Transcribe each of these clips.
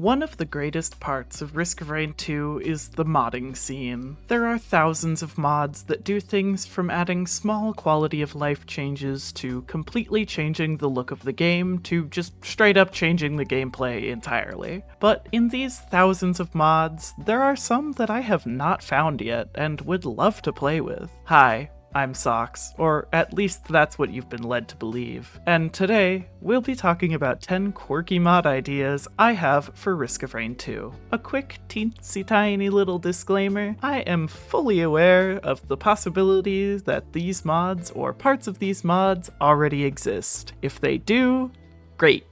One of the greatest parts of Risk of Rain 2 is the modding scene. There are thousands of mods that do things from adding small quality of life changes to completely changing the look of the game to just straight up changing the gameplay entirely. But in these thousands of mods, there are some that I have not found yet and would love to play with. Hi, I'm Socks, or at least that's what you've been led to believe. And today, we'll be talking about 10 quirky mod ideas I have for Risk of Rain 2. A quick teensy tiny little disclaimer, I am fully aware of the possibilities that these mods or parts of these mods already exist. If they do, great.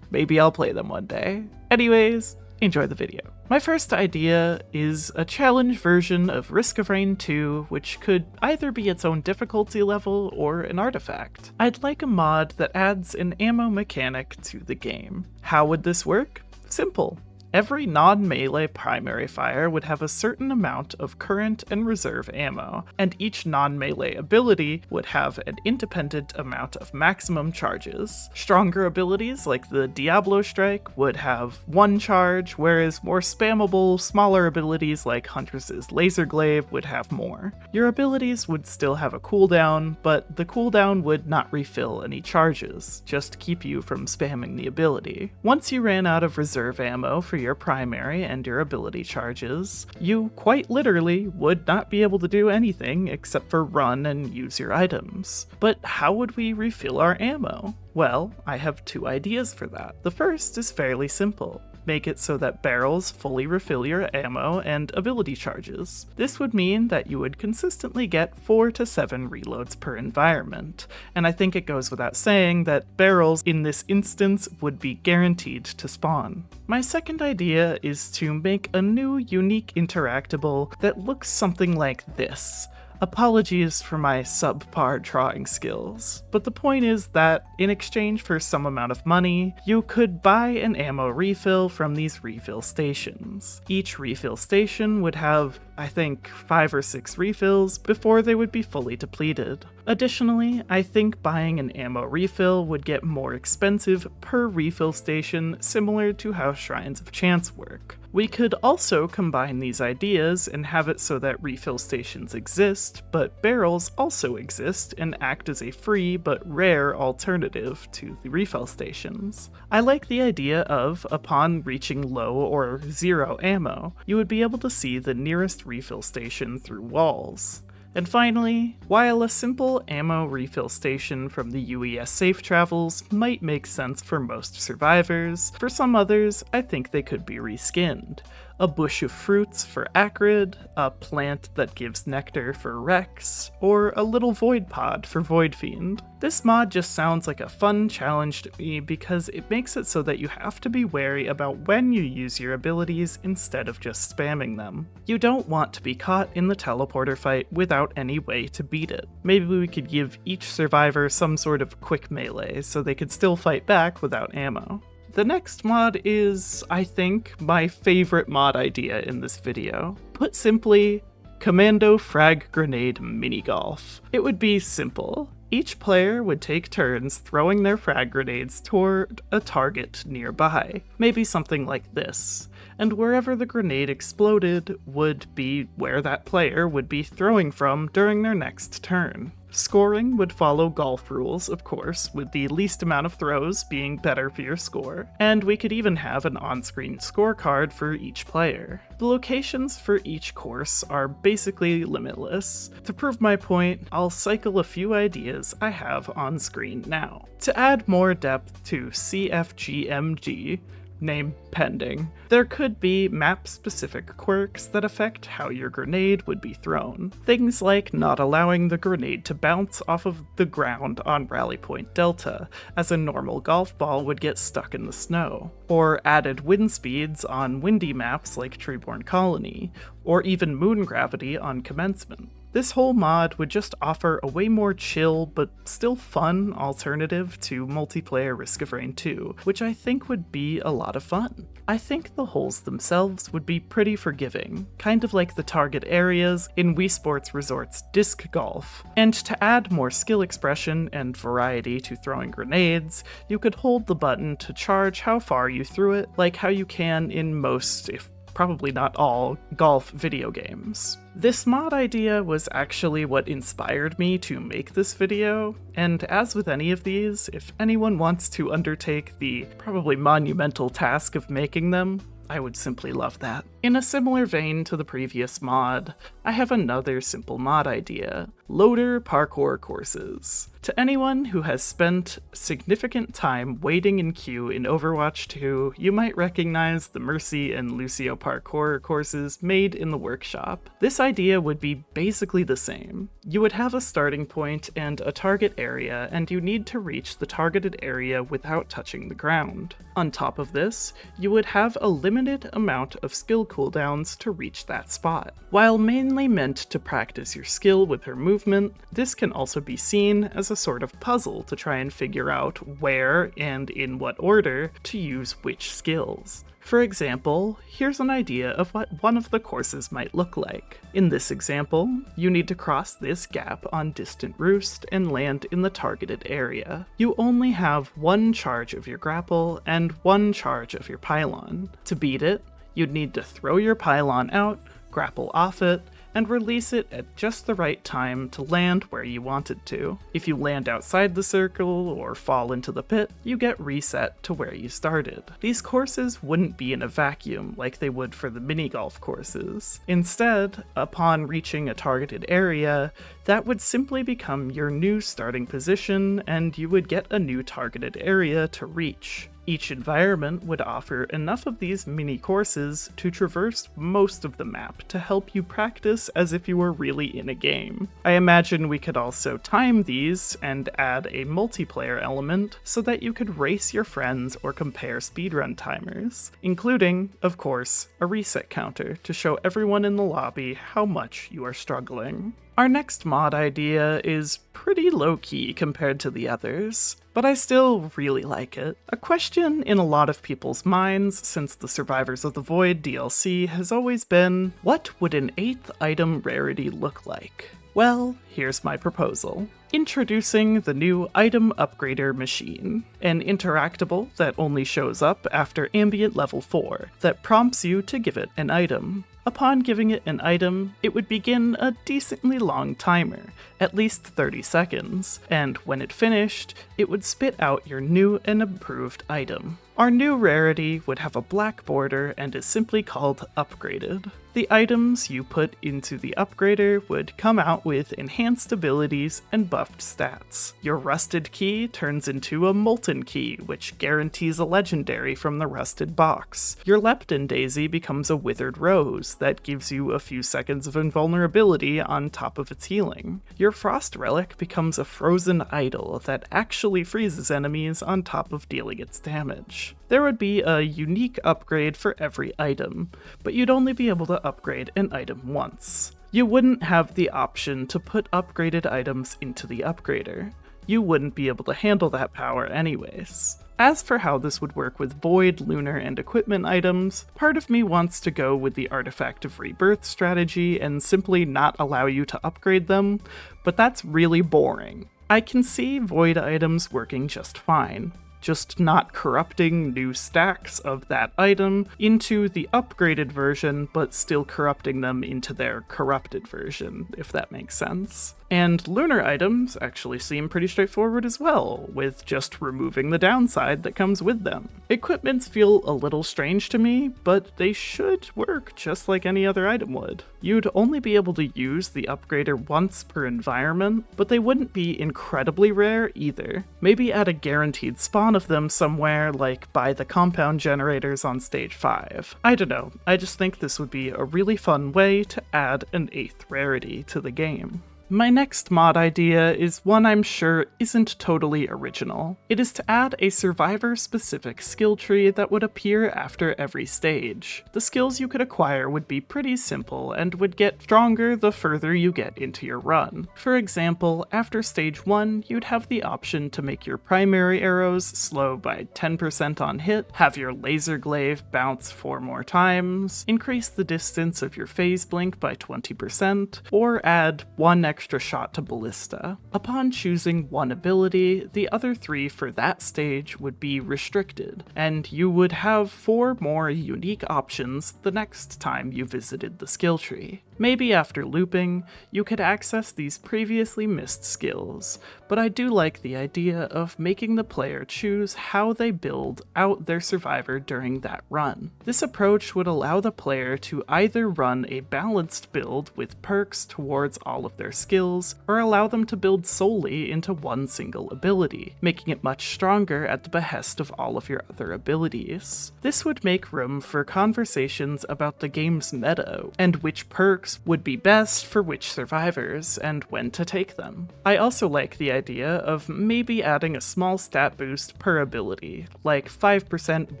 Maybe I'll play them one day. Anyways, enjoy the video. My first idea is a challenge version of Risk of Rain 2, which could either be its own difficulty level or an artifact. I'd like a mod that adds an ammo mechanic to the game. How would this work? Simple. Every non-melee primary fire would have a certain amount of current and reserve ammo, and each non-melee ability would have an independent amount of maximum charges. Stronger abilities like the Diablo Strike would have 1 charge, whereas more spammable, smaller abilities like Huntress's Laser Glaive would have more. Your abilities would still have a cooldown, but the cooldown would not refill any charges, just keep you from spamming the ability. Once you ran out of reserve ammo for your primary and your ability charges, you quite literally would not be able to do anything except for run and use your items. But how would we refill our ammo? Well, I have 2 ideas for that. The first is fairly simple. Make it so that barrels fully refill your ammo and ability charges. This would mean that you would consistently get 4 to 7 reloads per environment, and I think it goes without saying that barrels in this instance would be guaranteed to spawn. My second idea is to make a new unique interactable that looks something like this. Apologies for my subpar drawing skills, but the point is that in exchange for some amount of money, you could buy an ammo refill from these refill stations. Each refill station would have, I think, 5 or 6 refills before they would be fully depleted. Additionally, I think buying an ammo refill would get more expensive per refill station, similar to how Shrines of Chance work. We could also combine these ideas and have it so that refill stations exist, but barrels also exist and act as a free but rare alternative to the refill stations. I like the idea of, upon reaching low or 0 ammo, you would be able to see the nearest refill station through walls. And finally, while a simple ammo refill station from the UES safe travels might make sense for most survivors, for some others I think they could be reskinned. A bush of fruits for Acrid, a plant that gives nectar for Rex, or a little void pod for Void Fiend. This mod just sounds like a fun challenge to me because it makes it so that you have to be wary about when you use your abilities instead of just spamming them. You don't want to be caught in the teleporter fight without any way to beat it. Maybe we could give each survivor some sort of quick melee so they could still fight back without ammo. The next mod is, I think, my favorite mod idea in this video. Put simply, Commando Frag Grenade Mini Golf. It would be simple. Each player would take turns throwing their frag grenades toward a target nearby, maybe something like this, and wherever the grenade exploded would be where that player would be throwing from during their next turn. Scoring would follow golf rules, of course, with the least amount of throws being better for your score, and we could even have an on-screen scorecard for each player. The locations for each course are basically limitless. To prove my point, I'll cycle a few ideas I have on screen now. To add more depth to CFGMG, name pending, there could be map-specific quirks that affect how your grenade would be thrown. Things like not allowing the grenade to bounce off of the ground on Rally Point Delta, as a normal golf ball would get stuck in the snow, or added wind speeds on windy maps like Treeborn Colony, or even moon gravity on Commencement. This whole mod would just offer a way more chill but still fun alternative to multiplayer Risk of Rain 2, which I think would be a lot of fun. I think the holes themselves would be pretty forgiving, kind of like the target areas in Wii Sports Resort's disc golf. And to add more skill expression and variety to throwing grenades, you could hold the button to charge how far you threw it, like how you can in most, if probably not all, golf video games. This mod idea was actually what inspired me to make this video, and as with any of these, if anyone wants to undertake the probably monumental task of making them, I would simply love that. In a similar vein to the previous mod, I have another simple mod idea: loader parkour courses. To anyone who has spent significant time waiting in queue in Overwatch 2, you might recognize the Mercy and Lucio parkour courses made in the workshop. This idea would be basically the same. You would have a starting point and a target area, and you need to reach the targeted area without touching the ground. On top of this, you would have a limited amount of skill cooldowns to reach that spot. While mainly meant to practice your skill with her movement, this can also be seen as a sort of puzzle to try and figure out where and in what order to use which skills. For example, here's an idea of what one of the courses might look like. In this example, you need to cross this gap on Distant Roost and land in the targeted area. You only have one charge of your grapple and one charge of your pylon. To beat it, you'd need to throw your pylon out, grapple off it, and release it at just the right time to land where you wanted to. If you land outside the circle or fall into the pit, you get reset to where you started. These courses wouldn't be in a vacuum like they would for the mini-golf courses. Instead, upon reaching a targeted area, that would simply become your new starting position, and you would get a new targeted area to reach. Each environment would offer enough of these mini-courses to traverse most of the map to help you practice as if you were really in a game. I imagine we could also time these and add a multiplayer element so that you could race your friends or compare speedrun timers, including, of course, a reset counter to show everyone in the lobby how much you are struggling. Our next mod idea is pretty low-key compared to the others, but I still really like it. A question in a lot of people's minds since the Survivors of the Void DLC has always been, what would an 8th item rarity look like? Well, here's my proposal. Introducing the new Item Upgrader Machine, an interactable that only shows up after Ambient Level 4, that prompts you to give it an item. Upon giving it an item, it would begin a decently long timer, at least 30 seconds, and when it finished, it would spit out your new and improved item. Our new rarity would have a black border and is simply called Upgraded. The items you put into the upgrader would come out with enhanced abilities and buffed stats. Your rusted key turns into a molten key, which guarantees a legendary from the rusted box. Your lepton daisy becomes a withered rose that gives you a few seconds of invulnerability on top of its healing. Your frost relic becomes a frozen idol that actually freezes enemies on top of dealing its damage. There would be a unique upgrade for every item, but you'd only be able to upgrade an item once. You wouldn't have the option to put upgraded items into the upgrader. You wouldn't be able to handle that power anyways. As for how this would work with Void, Lunar, and equipment items, part of me wants to go with the Artifact of Rebirth strategy and simply not allow you to upgrade them, but that's really boring. I can see Void items working just fine, just not corrupting new stacks of that item into the upgraded version, but still corrupting them into their corrupted version, if that makes sense. And lunar items actually seem pretty straightforward as well, with just removing the downside that comes with them. Equipments feel a little strange to me, but they should work just like any other item would. You'd only be able to use the upgrader once per environment, but they wouldn't be incredibly rare either. Maybe at a guaranteed spawn of them somewhere, like by the compound generators on stage 5. I don't know, I just think this would be a really fun way to add an 8th rarity to the game. My next mod idea is one I'm sure isn't totally original. It is to add a survivor-specific skill tree that would appear after every stage. The skills you could acquire would be pretty simple and would get stronger the further you get into your run. For example, after stage 1, you'd have the option to make your primary arrows slow by 10% on hit, have your laser glaive bounce 4 more times, increase the distance of your phase blink by 20%, or add 1 extra shot to ballista. Upon choosing one ability, the other 3 for that stage would be restricted, and you would have 4 more unique options the next time you visited the skill tree. Maybe after looping, you could access these previously missed skills, but I do like the idea of making the player choose how they build out their survivor during that run. This approach would allow the player to either run a balanced build with perks towards all of their skills, or allow them to build solely into one single ability, making it much stronger at the behest of all of your other abilities. This would make room for conversations about the game's meta, and which perks would be best for which survivors, and when to take them. I also like the idea of maybe adding a small stat boost per ability, like 5%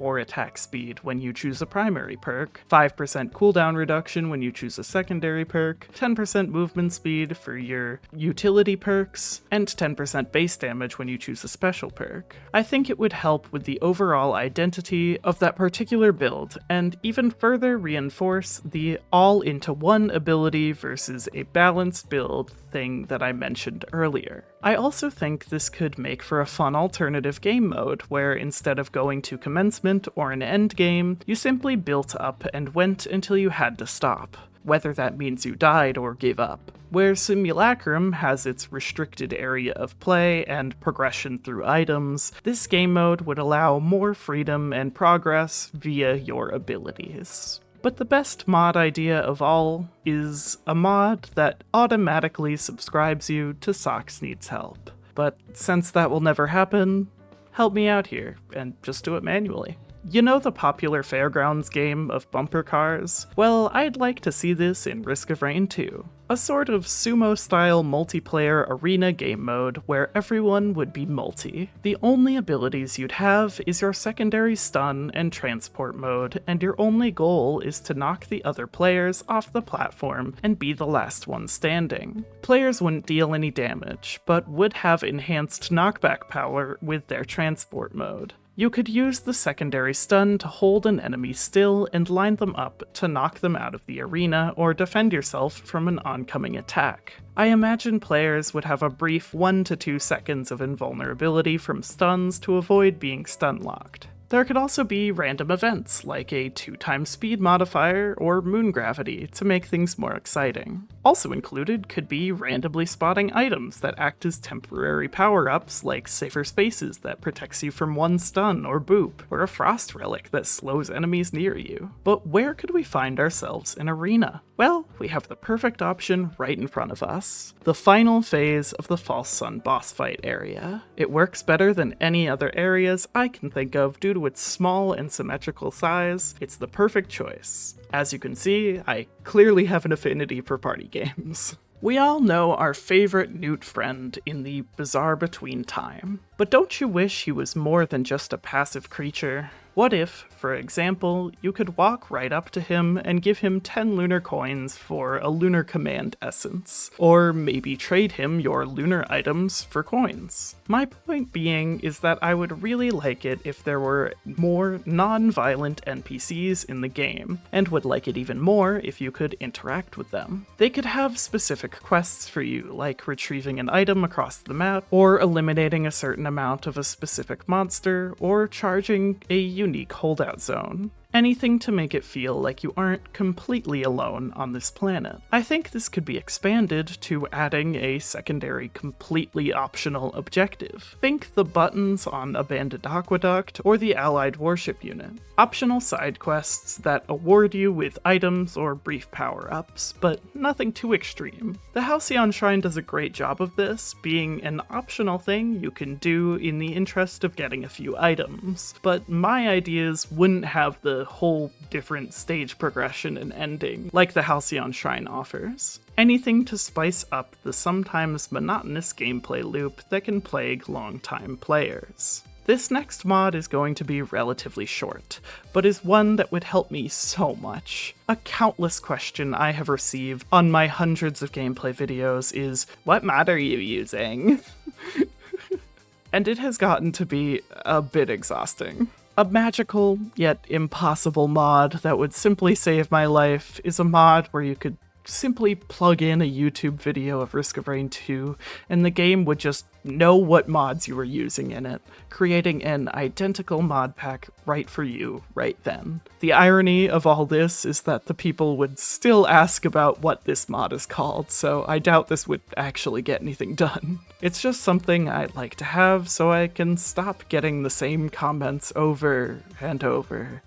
more attack speed when you choose a primary perk, 5% cooldown reduction when you choose a secondary perk, 10% movement speed for your utility perks, and 10% base damage when you choose a special perk. I think it would help with the overall identity of that particular build, and even further reinforce the all-into-one ability versus a balanced build thing that I mentioned earlier. I also think this could make for a fun alternative game mode, where instead of going to commencement or an end game, you simply built up and went until you had to stop, whether that means you died or gave up. Where Simulacrum has its restricted area of play and progression through items, this game mode would allow more freedom and progress via your abilities. But the best mod idea of all is a mod that automatically subscribes you to Socks Needs Help. But since that will never happen, help me out here and just do it manually. You know the popular Fairgrounds game of bumper cars? Well, I'd like to see this in Risk of Rain 2. A sort of Sumo-style multiplayer arena game mode where everyone would be multi. The only abilities you'd have is your secondary stun and transport mode, and your only goal is to knock the other players off the platform and be the last one standing. Players wouldn't deal any damage, but would have enhanced knockback power with their transport mode. You could use the secondary stun to hold an enemy still and line them up to knock them out of the arena or defend yourself from an oncoming attack. I imagine players would have a brief 1 to 2 seconds of invulnerability from stuns to avoid being stun locked. There could also be random events, like a 2x speed modifier or moon gravity, to make things more exciting. Also included could be randomly spotting items that act as temporary power-ups, like Safer Spaces that protects you from one stun or boop, or a Frost Relic that slows enemies near you. But where could we find ourselves in Arena? Well, we have the perfect option right in front of us. The final phase of the False Sun boss fight area. It works better than any other areas I can think of due to its small and symmetrical size. It's the perfect choice. As you can see, I clearly have an affinity for party games. We all know our favorite newt friend in the bizarre between time. But don't you wish he was more than just a passive creature? What if, for example, you could walk right up to him and give him 10 lunar coins for a lunar command essence? Or maybe trade him your lunar items for coins? My point being is that I would really like it if there were more non-violent NPCs in the game, and would like it even more if you could interact with them. They could have specific quests for you, like retrieving an item across the map, or eliminating a certain amount of a specific monster, or charging a unique holdout zone. Anything to make it feel like you aren't completely alone on this planet. I think this could be expanded to adding a secondary, completely optional objective. Think the buttons on Abandoned Aqueduct or the Allied Warship Unit. Optional side quests that award you with items or brief power-ups, but nothing too extreme. The Halcyon Shrine does a great job of this, being an optional thing you can do in the interest of getting a few items, but my ideas wouldn't have the whole different stage progression and ending like the Halcyon Shrine offers. anything to spice up the sometimes monotonous gameplay loop that can plague longtime players. This next mod is going to be relatively short, but is one that would help me so much. A countless question I have received on my hundreds of gameplay videos is, what mod are you using? And it has gotten to be a bit exhausting. A magical, yet impossible mod that would simply save my life is a mod where you could simply plug in a YouTube video of Risk of Rain 2 and the game would just know what mods you were using in it, creating an identical mod pack right for you right then. The irony of all this is that the people would still ask about what this mod is called, so I doubt this would actually get anything done. It's just something I'd like to have so I can stop getting the same comments over and over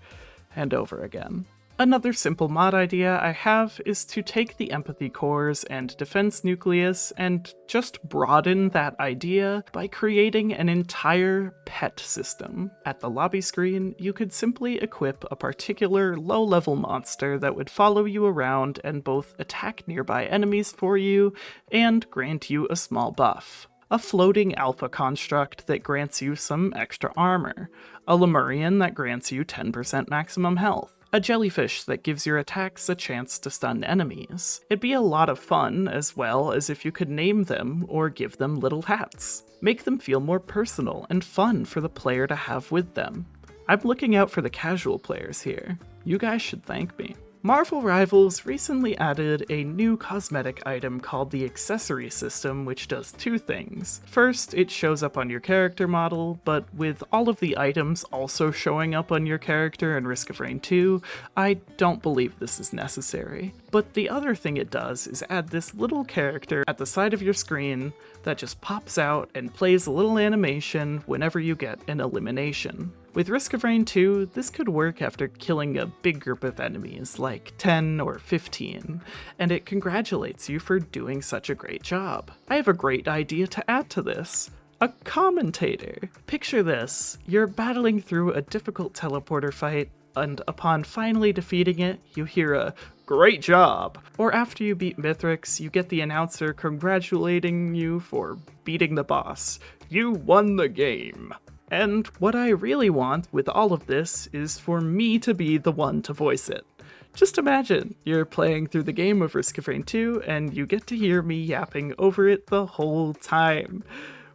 and over again. Another simple mod idea I have is to take the empathy cores and defense nucleus and just broaden that idea by creating an entire pet system. At the lobby screen, you could simply equip a particular low-level monster that would follow you around and both attack nearby enemies for you and grant you a small buff. A floating alpha construct that grants you some extra armor, a Lemurian that grants you 10% maximum health, a jellyfish that gives your attacks a chance to stun enemies. It'd be a lot of fun, as well as if you could name them or give them little hats. Make them feel more personal and fun for the player to have with them. I'm looking out for the casual players here. You guys should thank me. Marvel Rivals recently added a new cosmetic item called the Accessory System, which does two things. First, it shows up on your character model, but with all of the items also showing up on your character in Risk of Rain 2, I don't believe this is necessary. But the other thing it does is add this little character at the side of your screen that just pops out and plays a little animation whenever you get an elimination. With Risk of Rain 2, this could work after killing a big group of enemies, like 10 or 15, and it congratulates you for doing such a great job. I have a great idea to add to this. A commentator. Picture this, you're battling through a difficult teleporter fight, and upon finally defeating it, you hear a "great job!" Or after you beat Mithrix, you get the announcer congratulating you for beating the boss. You won the game! And what I really want with all of this is for me to be the one to voice it. Just imagine, you're playing through the game of Risk of Rain 2 and you get to hear me yapping over it the whole time.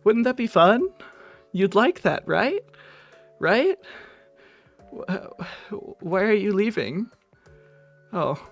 Wouldn't that be fun? You'd like that, right? Right? Why are you leaving? Oh,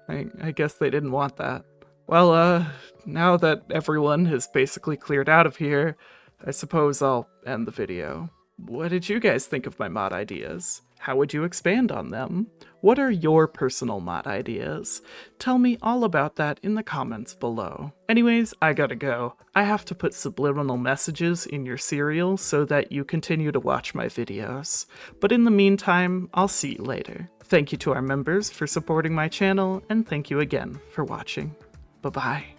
I guess they didn't want that. Well, now that everyone has basically cleared out of here, I suppose I'll end the video. What did you guys think of my mod ideas? How would you expand on them? What are your personal mod ideas? Tell me all about that in the comments below. Anyways, I gotta go. I have to put subliminal messages in your cereal so that you continue to watch my videos. But in the meantime, I'll see you later. Thank you to our members for supporting my channel, and thank you again for watching. Bye-bye.